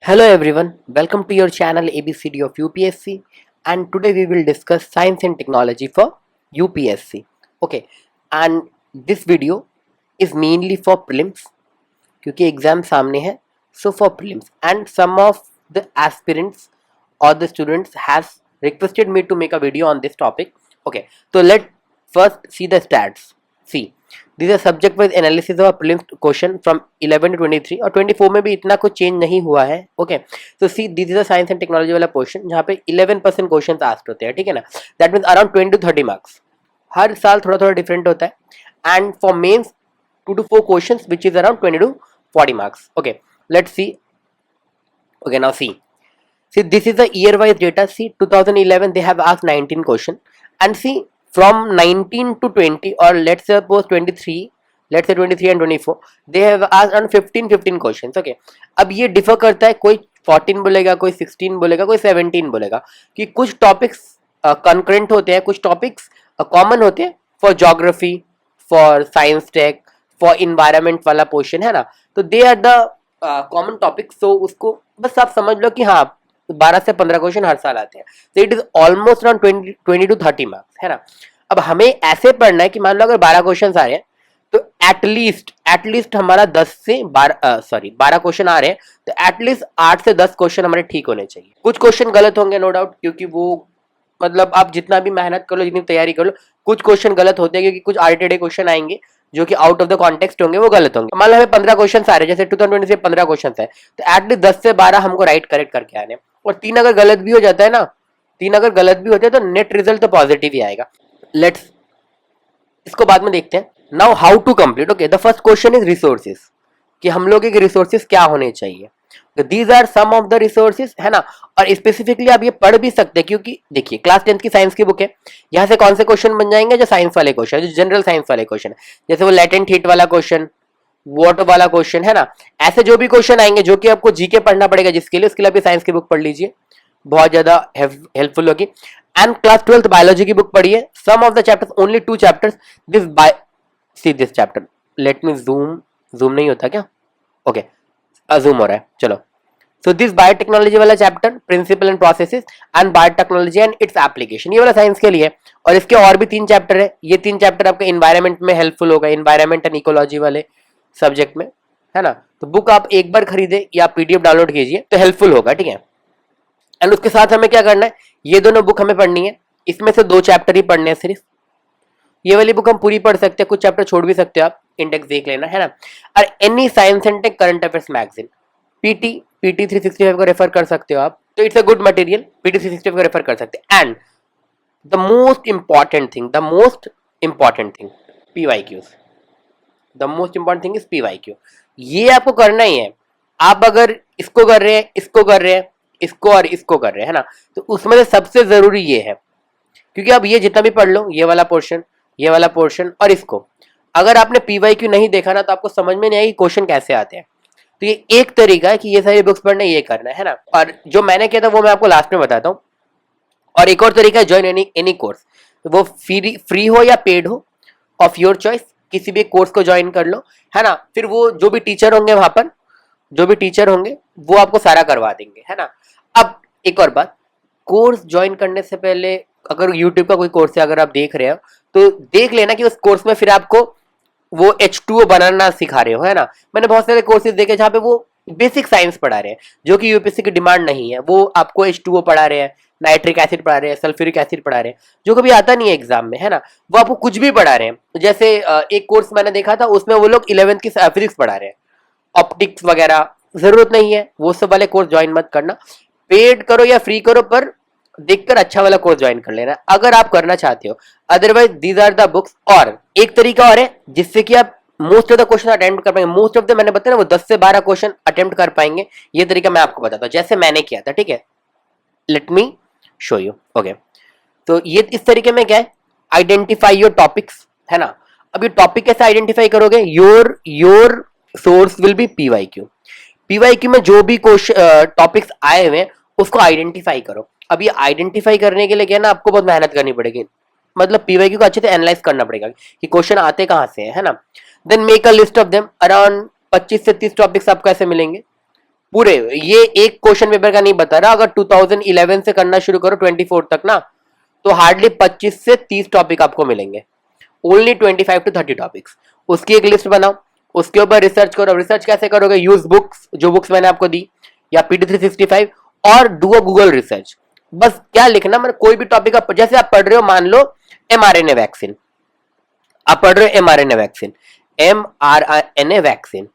Hello everyone, welcome to your channel ABCD of UPSC, and today we will discuss science and technology for UPSC. Okay, and this video is mainly for prelims क्योंकि exam सामने है. So for prelims, and some of the aspirants or the students has requested me to make a video on this topic. Okay, so let first see the stats. See, this is a subject wise analysis of a prelims question from 11 to 23 और 24 में भी इतना कुछ change नहीं हुआ है. Okay, तो see this is a science and technology वाला क्वेश्चन जहाँ पे 11% क्वेश्चन आस्क्ड होते हैं. ठीक है ना, that means around 20 to 30 marks. हर साल थोड़ा थोड़ा डिफरेंट होता है. And for mains 2 to 4 question which is around 20 to 40 marks. Okay, let's see. Okay, now see this is the year wise data. See 2011 they have asked 19 question, and see from 19 to 20, or let's suppose 23, let's say 23 and 24, they have asked around 15 questions. Okay, अब ये differ करता है, कोई 14 बोलेगा, कोई 16 बोलेगा, कोई 17 बोलेगा, कि कुछ टॉपिक्स कंकरेंट होते हैं, कुछ टॉपिक्स कॉमन होते हैं for geography, for science tech, for environment वाला पोर्शन है ना. तो they are the common topic. So उसको बस आप समझ लो कि हाँ 12 से 15 क्वेश्चन हर साल आते हैं. तो it is almost around 20 to 30 marks है ना. अब हमें ऐसे पढ़ना है कि मान लो अगर 12 क्वेश्चन आ रहे हैं तो एटलीस्ट हमारा 12 क्वेश्चन आ रहे हैं तो एटलीस्ट 8 से 10 क्वेश्चन हमारे ठीक होने चाहिए. कुछ क्वेश्चन गलत होंगे नो डाउट, क्योंकि वो मतलब आप जितना भी मेहनत कर लो, जितनी तैयारी कर लो, कुछ क्वेश्चन गलत होते हैं, क्योंकि कुछ आरटेड क्वेश्चन आएंगे जो कि आउट ऑफ द कॉन्टेक्स्ट होंगे, वो गलत होंगे. मान लो हमें 15 क्वेश्चन आ रहे हैं, जैसे 2020 से 15 क्वेश्चन है, तो एटलीस्ट 10 से 12 हमको राइट करेक्ट करके आने. और 3 अगर गलत भी हो जाता है ना, 3 अगर गलत भी होते हैं तो नेट रिजल्ट तो पॉजिटिव ही आएगा. लेट्स इसको बाद में देखते हैं. Now how to complete. Okay, the first question is resources, कि हम लोग के रिसोर्सेज क्या होने चाहिए. These are some of the resources है ना. और स्पेसिफिकली आप ये पढ़ भी सकते हैं, क्योंकि देखिए क्लास 10th की साइंस की बुक है, यहाँ से कौन से क्वेश्चन बन जाएंगे, जो साइंस वाले क्वेश्चन, जो जनरल साइंस वाले क्वेश्चन, जैसे वो लेटेंट हीट वाला क्वेश्चन, वाटर वाला क्वेश्चन है ना. ऐसे जो भी क्वेश्चन आएंगे जो कि आपको जीके पढ़ना पड़ेगा, जिसके लिए उसके लिए आप साइंस की बुक पढ़ लीजिए, बहुत ज्यादा हेल्पफुल होगी. एंड क्लास 12th बायोलॉजी की बुक पढ़िए. Some of the chapters, only 2 chapters. See this chapter, let me zoom नहीं होता क्या. ओके, जूम हो रहा है, चलो. सो दिस बायोटेक्नोलॉजी वाला chapter, principle and processes and biotechnology and its application, ये वाला साइंस के लिए. और इसके और भी 3 चैप्टर है. ये 3 चैप्टर आपके इन्वायरमेंट में हेल्पफुल होगा, इन्वायरमेंट एंड इकोलॉजी वाले सब्जेक्ट में है ना. तो बुक आप एक बार खरीदे या पीडीएफ डाउनलोड कीजिए तो हेल्पफुल होगा. ठीक है, एंड उसके साथ हमें क्या करना है, ये दोनों बुक हमें पढ़नी है. इसमें से 2 चैप्टर ही पढ़ने हैं सिर्फ. ये वाली बुक हम पूरी पढ़ सकते हैं, कुछ चैप्टर छोड़ भी सकते हो आप, इंडेक्स देख लेना है ना. और any science and take current affairs magazine, PT 365 को रेफर कर सकते हो आप. तो it's a good material, PT 365 को रेफर कर सकते हैं. And the most important thing PYQs. The most important thing is PYQ. ये आपको करना ही है. आप अगर इसको कर रहे हैं, इसको कर रहे हैं, इसको और इसको कर रहे हैं है ना, तो उसमें से सबसे जरूरी ये है, क्योंकि आप ये जितना भी पढ़ लो, ये वाला पोर्शन, ये वाला पोर्शन और इसको, अगर आपने पीवाईक्यू नहीं देखा ना तो आपको समझ में नहीं आएगी क्वेश्चन कैसे आते हैं. तो ये एक तरीका है कि ये सारी बुक्स पढ़ना, ये करना है ना. और जो मैंने किया था वो मैं आपको लास्ट में बताता हूँ. और एक और तरीका है, ज्वाइन एनी कोर्स, वो फ्री हो या पेड हो, ऑफ योर चॉइस. किसी भी कोर्स को ज्वाइन कर लो है ना. फिर वो जो भी टीचर होंगे वहां पर, जो भी टीचर होंगे वो आपको सारा करवा देंगे है ना. अब एक और बात, कोर्स ज्वाइन करने से पहले अगर यूट्यूब का कोई कोर्स है, अगर आप देख रहे हो तो देख लेना कि उस कोर्स में फिर आपको वो H2O बनाना सिखा रहे हो है ना. मैंने बहुत सारे कोर्सेज देखे जहाँ पे वो बेसिक साइंस पढ़ा रहे हैं, जो कि यूपीएससी की डिमांड नहीं है. वो आपको H2O पढ़ा रहे हैं, नाइट्रिक एसिड पढ़ा रहे हैं, सल्फ्यूरिक एसिड पढ़ा रहे हैं, जो कभी आता नहीं है एग्जाम में है ना. वो आपको कुछ भी पढ़ा रहे हैं. जैसे एक कोर्स मैंने देखा था, उसमें वो लोग 11th की फिजिक्स पढ़ा रहे हैं, ऑप्टिक्स वगैरह. जरूरत नहीं है, वो सब वाले कोर्स ज्वाइन मत करना. पेड करो या फ्री करो, पर देखकर अच्छा वाला कोर्स ज्वाइन कर लेना अगर आप करना चाहते हो. Otherwise these are the books. और एक तरीका और है जिससे कि आप most of the question attempt कर पाएंगे. मोस्ट ऑफ द मैंने बताया ना, वो 10 से 12 क्वेश्चन अटेम्प्ट कर पाएंगे. ये तरीका मैं आपको बताता हूँ, जैसे मैंने किया था. ठीक है, let me show you. Okay, तो ये इस तरीके में क्या है, आइडेंटिफाई योर टॉपिक्स है ना. अब ये टॉपिक कैसे आइडेंटिफाई करोगे, your source will be PYQ. PYQ में जो भी टॉपिक्स आए हुए हैं उसको आइडेंटिफाई करो. अब ये आइडेंटिफाई करने के लिए क्या है ना, आपको बहुत मेहनत करनी पड़ेगी. मतलब पीवाईक्यू को अच्छे से एनालाइज करना पड़ेगा कि क्वेश्चन आते कहाँ से है ना. Then make a list of them. Around 25 से 30 टॉपिक्स आपको ऐसे मिलेंगे पूरे, ये एक क्वेश्चन पेपर का नहीं बता रहा, अगर 2011 से करना शुरू करो 24 तक ना, तो हार्डली 25 से 30 टॉपिक आपको मिलेंगे, ओनली 25 to 30 टॉपिक्स। उसकी एक लिस्ट बनाओ, उसके ऊपर रिसर्च करो। रिसर्च कैसे करोगे? यूज बुक्स, जो बुक्स मैंने आपको दी, या PD365, और डू अ गूगल रिसर्च। बस क्या लिखना, मतलब कोई भी टॉपिक आप, जैसे आप पढ़ रहे हो, मान लो mRNA वैक्सीन, आप पढ़ रहे हो mRNA वैक्सीन, mRNA वैक्सीन,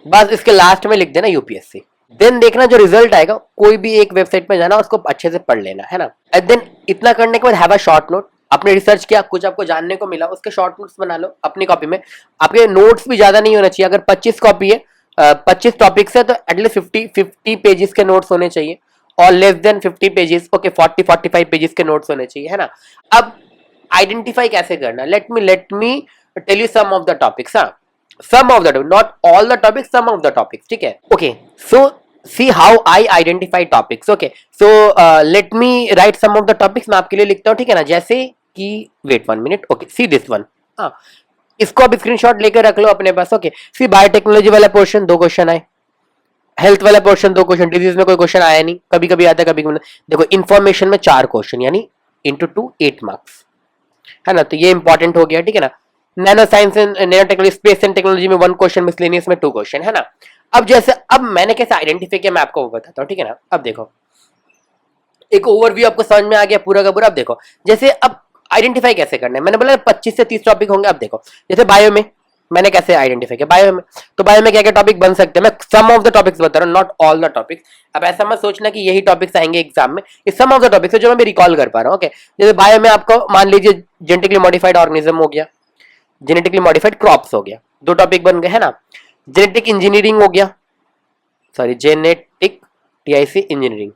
बस इसके लास्ट में लिख देना यूपीएससी। देन देखना जो रिजल्ट आएगा, कोई भी एक वेबसाइट में जाना, उसको अच्छे से पढ़ लेना, है ना। एंड देन इतना करने के बाद हैव अ शॉर्ट नोट। आपने रिसर्च किया, कुछ आपको जानने को मिला, उसके शॉर्ट नोट्स बना लो अपनी कॉपी में। आपके नोट्स भी ज्यादा नहीं होना चाहिए, अगर 25 कॉपी है, 25 टॉपिक्स है, तो एटलीस्ट 50 पेजेस के नोट्स होने चाहिए, और less than 50 pages, okay 40-45 pages के नोट्स होने चाहिए, है ना। अब आइडेंटिफाई कैसे करना, let me tell you some of the topics. हाँ, some of the topics, not all the topics, some of the topics, ठीक है। okay, so see how I identify topics, okay, so let me write some of the topics, मैं आपके लिए लिखता हूँ, ठीक है ना। जैसे कि wait 1 minute, okay, see this one, हाँ, इसको आप स्क्रीनशॉट लेकर रख लो अपने पास। ओके, सी बायोटेक्नोलॉजी वाला पोर्शन 2 क्वेश्चन आए, हेल्थ वाला पोर्शन 2 क्वेश्चन, डिजीज में कोई क्वेश्चन आया नहीं, कभी कभी आता है, कभी कभी। देखो इंफॉर्मेशन में 4 क्वेश्चन, यानी इंटू 2 8 मार्क्स, है ना, तो ये इंपॉर्टेंट हो गया, ठीक है ना। Nano science and nano technology, space and technology में 1 क्वेश्चन, मिसलेनियस में 2 क्वेश्चन, है ना। अब जैसे, अब मैंने कैसे आइडेंटिफाई किया, मैं आपको वो बताता हूँ, ठीक है ना। अब देखो, एक ओवरव्यू आपको समझ में आ गया पूरा का पूरा। अब देखो, जैसे अब आइडेंटिफाई कैसे करना है, मैंने बोला 25 से 30 टॉपिक होंगे। अब देखो, जैसे बायो में मैंने कैसे आइडेंटिफाई किया, बायो में, तो बायो में क्या क्या टॉपिक बन सकते हैं, मैं सम ऑफ द टॉपिक्स बता रहा हूँ, नॉट ऑल द टॉपिक्स। अब ऐसा मत सोचना कि यही टॉपिक्स आएंगे एग्जाम में, ये सम ऑफ द टॉपिक्स है जो मैं रिकॉल कर पा रहा हूँ। ओके, जैसे बायो में आपको मान लीजिए जेनेटिकली मॉडिफाइड ऑर्गेनिज्म हो गया, जेनेटिकली मॉडिफाइड क्रॉप्स हो गया, 2 टॉपिक बन गए, है ना। जेनेटिक इंजीनियरिंग हो गया, sorry genetic TIC engineering,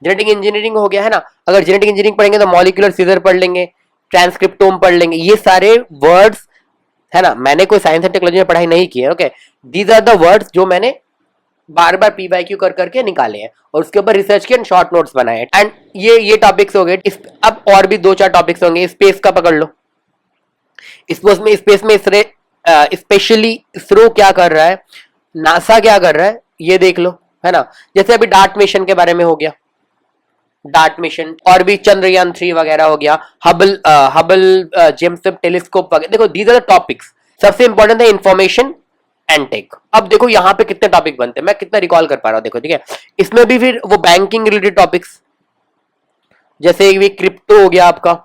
genetic engineering हो गया, है ना। अगर जेनेटिक इंजीनियरिंग पढ़ेंगे तो मॉलिक्यूलर सीजर पढ़ लेंगे, ट्रांसक्रिप्टोम पढ़ लेंगे, ये सारे वर्ड्स, है ना। मैंने कोई साइंस एंड टेक्नोलॉजी में पढ़ाई नहीं की है, okay, these are the words जो मैंने बार बार PYQ कर करके निकाले हैं, और उसके ऊपर रिसर्च किया, शॉर्ट नोट्स बनाए हैं। एंड ये टॉपिक्स हो गए। अब और भी 2-4 टॉपिक्स होंगे। स्पेस का पकड़ लो, स्पेस में स्पेशली इसरो क्या कर रहा है, नासा क्या कर रहा है, ये देख लो, है ना। जैसे अभी डार्ट मिशन के बारे में हो गया, डार्ट मिशन, और भी चंद्रयान 3 वगैरह हो गया, हबल जेम्स वेब टेलीस्कोप वगैरह। देखो दीज आर द टॉपिक्स। सबसे इंपॉर्टेंट है इंफॉर्मेशन एंड टेक। अब देखो यहाँ पे कितने टॉपिक बनते हैं, मैं कितना रिकॉल कर पा रहा हूँ, देखो, ठीक है। इसमें भी फिर वो बैंकिंग रिलेटेड टॉपिक्स, जैसे भी क्रिप्टो हो गया आपका,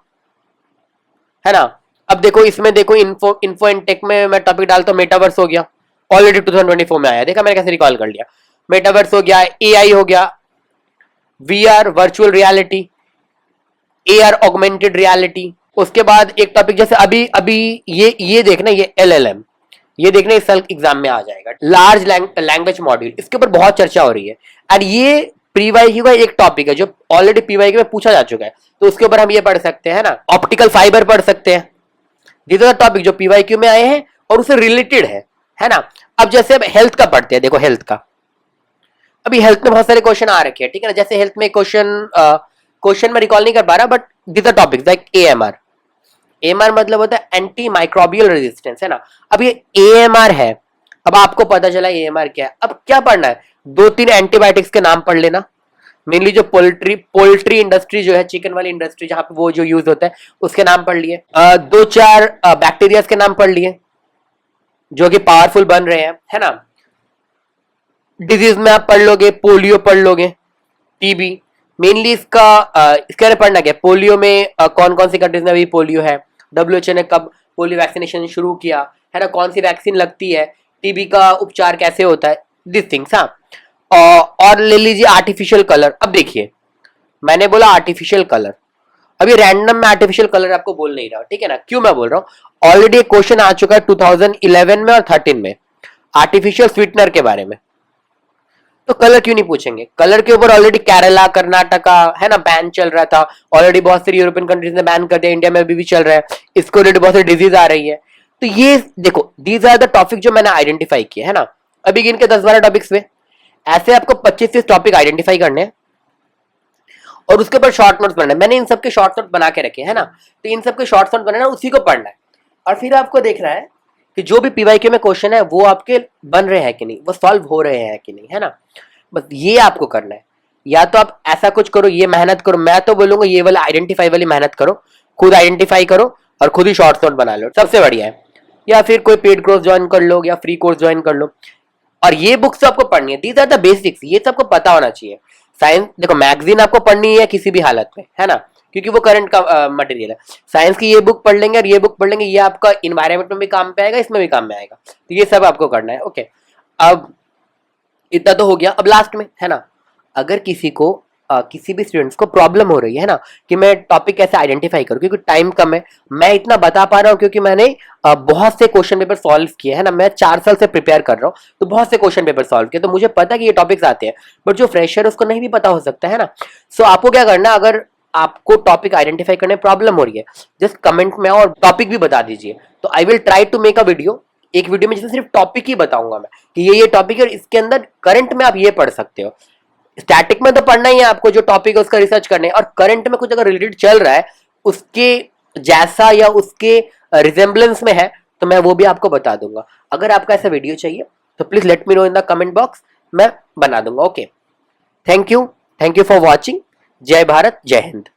है ना। अब देखो इसमें देखो इन्फो एंड टेक में मैं टॉपिक डालता हूँ, मेटावर्स हो गया, ऑलरेडी 2024 में आया, देखा मैंने कैसे रिकॉल कर लिया। मेटावर्स हो गया, AI हो गया, VR virtual reality, AR augmented reality. उसके बाद एक टॉपिक जैसे अभी अभी ये देखना, ये LLM, ये देखना इस साल एग्जाम में आ जाएगा, लार्ज लैंग्वेज मॉड्यूल, इसके ऊपर बहुत चर्चा हो रही है। और ये PYQ का एक टॉपिक है जो ऑलरेडी PYQ में पूछा जा चुका है, तो उसके ऊपर हम ये पढ़ सकते हैं ना। ऑप्टिकल फाइबर पढ़ सकते हैं, दीज आर टॉपिक जो PYQ में आए हैं और उससे रिलेटेड है ना। अब जैसे अब हेल्थ का पढ़ते हैं, देखो हेल्थ का, अभी हेल्थ में बहुत सारे क्वेश्चन आ रखे हैं, ठीक है ना। जैसे हेल्थ में क्वेश्चन मैं रिकॉल नहीं कर पा रहा, but these are topics like AMR मतलब होता है एंटी माइक्रोबियल रेजिस्टेंस, है ना। अब ये AMR है, अब आपको पता चला AMR क्या है। अब क्या पढ़ना है, 2-3 एंटीबायोटिक्स के नाम पढ़ लेना, मेनली जो पोल्ट्री इंडस्ट्री जो है, चिकन वाली इंडस्ट्री जहां पे वो जो यूज होता है, उसके नाम पढ़ लिए। 2-4 बैक्टीरिया के नाम पढ़ लिए जो कि पावरफुल बन रहे हैं, है ना। डिजीज में आप पढ़ लोगे, पोलियो पढ़ लोगे, TB, मेनली इसके बारे पढ़ना क्या, पोलियो में कौन कौन सी कंट्रीज में अभी पोलियो है, WHO ने कब पोलियो वैक्सीनेशन शुरू किया, है ना, कौन सी वैक्सीन लगती है, TB का उपचार कैसे होता है, दिस थिंग्स। हाँ, और ले लीजिए आर्टिफिशियल कलर। अब देखिए मैंने बोला आर्टिफिशियल कलर, अभी रैंडम में आर्टिफिशियल कलर आपको बोल नहीं रहा, ठीक है ना। क्यों मैं बोल रहा हूँ, ऑलरेडी एक क्वेश्चन आ चुका है 2011 में और 13 में, आर्टिफिशियल स्वीटनर के बारे में, तो कलर क्यों नहीं पूछेंगे। कलर के ऊपर ऑलरेडी केरला, कर्नाटका, है ना, बैन चल रहा था, ऑलरेडी बहुत सारी यूरोपियन कंट्रीज ने बैन कर दिया, इंडिया में अभी भी चल रहा है, इसको रिलेटेड बहुत सारी डिजीज आ रही है। तो ये देखो दीज आर द टॉपिक जो मैंने आइडेंटिफाई किए, है ना। अभी गिन के 10-12 टॉपिक्स में, ऐसे आपको 25-30 टॉपिक आइडेंटिफाई करने हैं और उसके ऊपर शॉर्ट नोट्स बनना है। मैंने इन सबके शॉर्ट नोट बना के रखे, है ना, तो इन सबके शॉर्ट नोट बनाना, उसी को पढ़ना है। और फिर आपको देखना है कि जो भी पीवाईक्यू में क्वेश्चन है वो आपके बन रहे हैं कि नहीं, वो सॉल्व हो रहे हैं कि नहीं, है ना। बस ये आपको करना है। या तो आप ऐसा कुछ करो, ये मेहनत करो, मैं तो बोलूंगा ये वाला आइडेंटिफाई वाली मेहनत करो, खुद आइडेंटिफाई करो और खुद ही शॉर्ट नोट बना लो, सबसे बढ़िया है। या फिर कोई पेड कोर्स ज्वाइन कर लो या फ्री कोर्स ज्वाइन कर लो। और ये बुक्स तो आपको पढ़नी है, दीज आर द बेसिक्स, ये सबको पता होना चाहिए। साइंस देखो, मैगजीन आपको पढ़नी है किसी भी हालत में, है ना, क्योंकि वो करंट का मटेरियल है। साइंस की ये बुक पढ़ लेंगे और ये बुक पढ़ लेंगे, ये आपका इन्वायरमेंट में भी काम पे आएगा, इसमें भी काम में आएगा, तो ये सब आपको करना है। ओके, अब इतना तो हो गया। अब लास्ट में, है ना, अगर किसी को किसी भी स्टूडेंट्स को प्रॉब्लम हो रही है ना कि मैं टॉपिक कैसे आइडेंटिफाई करूं, क्योंकि टाइम कम है, मैं इतना बता पा रहा हूं क्योंकि मैंने बहुत से क्वेश्चन पेपर सॉल्व किए, है ना, मैं 4 साल से प्रिपेयर कर रहा हूं, तो बहुत से क्वेश्चन पेपर सॉल्व किए, तो मुझे पता है कि ये टॉपिक्स आते हैं। बट जो फ्रेशर है उसको नहीं भी पता हो सकता है ना। सो आपको क्या करना, अगर आपको टॉपिक आइडेंटिफाई करने में प्रॉब्लम हो रही है, जस्ट कमेंट में और टॉपिक भी बता दीजिए, तो I will try to make a video, एक वीडियो में जिसमें सिर्फ टॉपिक ही बताऊंगा मैं कि ये टॉपिक है और इसके अंदर करंट में आप ये पढ़ सकते हो। स्टैटिक में तो पढ़ना ही है आपको, जो टॉपिक है उसका रिसर्च करना है, और करंट में कुछ अगर रिलेटेड चल रहा है उसके जैसा या उसके रिजेंबलेंस में है तो मैं वो भी आपको बता दूंगा। अगर आपको ऐसा वीडियो चाहिए तो please let me know in the comment box, मैं बना दूंगा। Okay, thank you for watching. जय भारत, जय हिंद।